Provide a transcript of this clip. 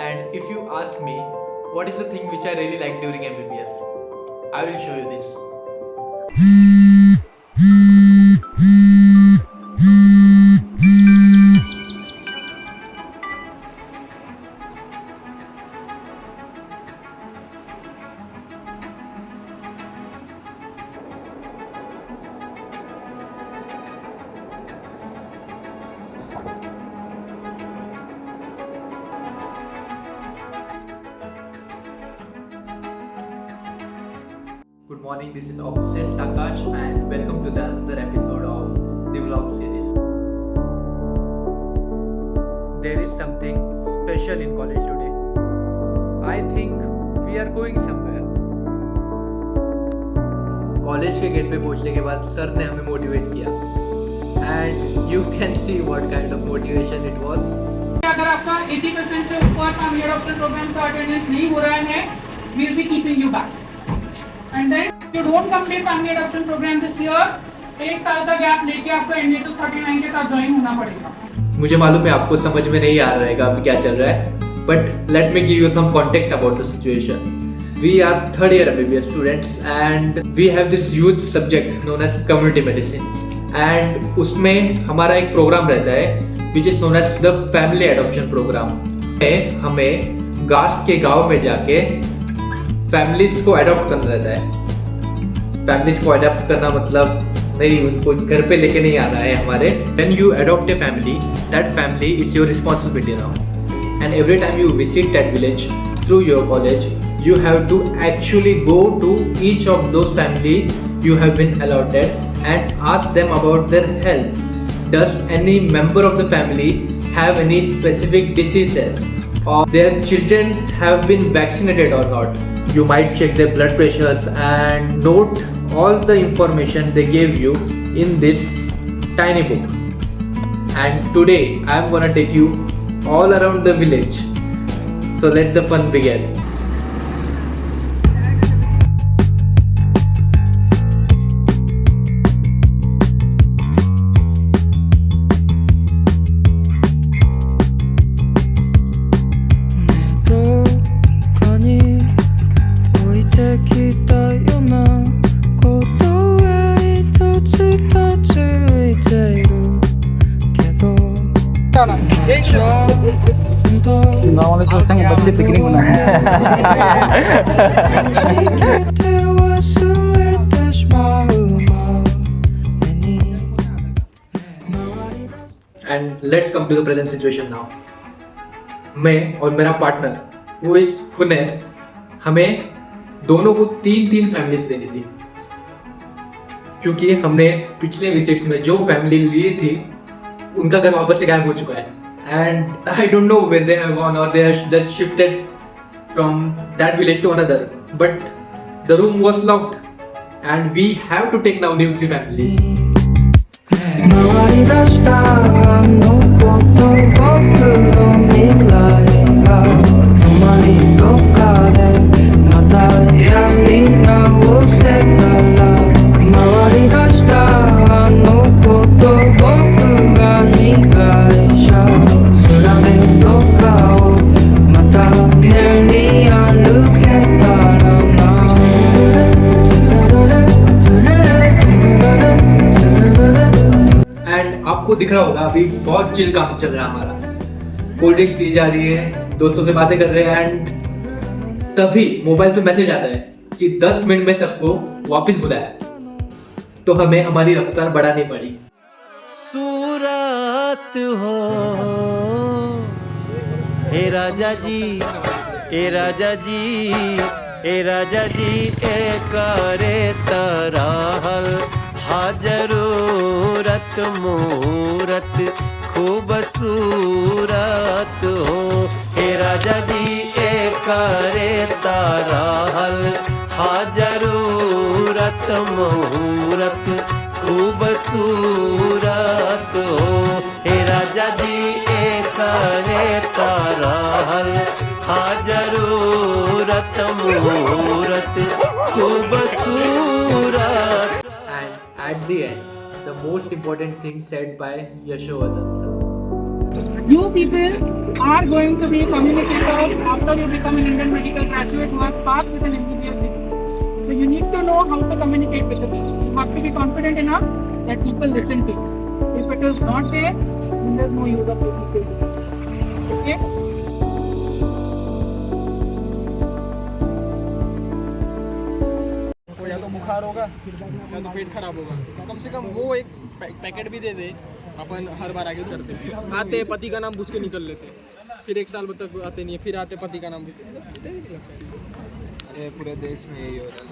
And if you ask me, what is the thing which I really like during MBBS? I will show you this. Good morning, this is Obsessed Akash and welcome to the another episode of the vlog series. There is something special in college today. I think we are going somewhere. College के gate पे पहुंचने के बाद sir ने हमें motivate किया and you can see what kind of motivation it was. अगर आपका 80% से ऊपर फैमिली ऑप्शन प्रोग्राम का अटेंडेंस नहीं हो रहा है, we will be keeping you back. And then you don't complete family adoption program this year, एक साल का गैप लेके आपको NA 239 के साथ ज्वाइन होना पड़ेगा. मुझे मालूम है आपको समझ में नहीं आ रहेगा अभी क्या चल रहा है, but let me give you some context about the situation. We are third year MBBS students and we have this huge subject known as community medicine. And उसमें हमारा एक प्रोग्राम रहता है which is known as the family adoption program. हमें गांव के गांव में जाके फैमिलीज को अडॉप्ट करना रहता है. फैमिलीज को अडॉप्ट करना मतलब नहीं उनको घर पे लेके नहीं आना है हमारे. When you adopt a family, that family is your responsibility now. And every time you visit that village through your college, you have to actually go to each of those family you have been allotted and ask them about their health. Does any member of the family have any specific diseases or their children have been vaccinated or not? You might check their blood pressures and note all the information they gave you in this tiny book. And today I am gonna take you all around the village. So let the fun begin. Normally सोचते हैं बच्चे picnic मनाएं. And let's come to the present situation now. मैं और मेरा partner वो इस हुनैर हमें दोनों को तीन फैमिलीज देनी थी, क्योंकि हमने पिछले विजिट्स में जो फैमिली ली थी उनका घर वापस से गायब हो चुका है. And I don't know where they have gone or they have just shifted from that village to another. But the room was locked and we have to take now new 3 families. आपको दिख रहा होगा अभी बहुत chill काम चल रहा है हमारा. कोल्ड ड्रिंक्स पी जा रही है, दोस्तों से बातें कर रहे हैं एंड तभी मोबाइल पे मैसेज आता है कि 10 मिनट में सबको वापस बुलाया. तो हमें हमारी रफ्तार बढ़ानी पड़ी. सूरत हो ए राजा जी, ए राजा जी, ए राजा जी, ए करे तरहल जरूरत मूरत खूबसूरत हो. हे राजा जी ए करे ताराहल जरूरत मूरत खूबसूरत हो. हे राजा जी ए करे ताराहल जरूरत मूरत खूबसूरत. And at the end, the most important thing said by Yashovardhan sir. You people are going to be communicators after you become an Indian medical graduate who has passed with an MBBS degree. So you need to know how to communicate with the people. You have to be confident enough that people listen to you. If it is not there, then there's no use of listening to you. Okay? को या तो बुखार होगा या तो पेट खराब होगा, कम से कम वो एक पैकेट भी दे दे, अपन हर बार आगे करते आते पति का नाम पूछ के निकल लेते, फिर एक साल तक आते नहीं है, फिर आते पति का नाम पूछ के, पूरे देश में यही हो रहा है।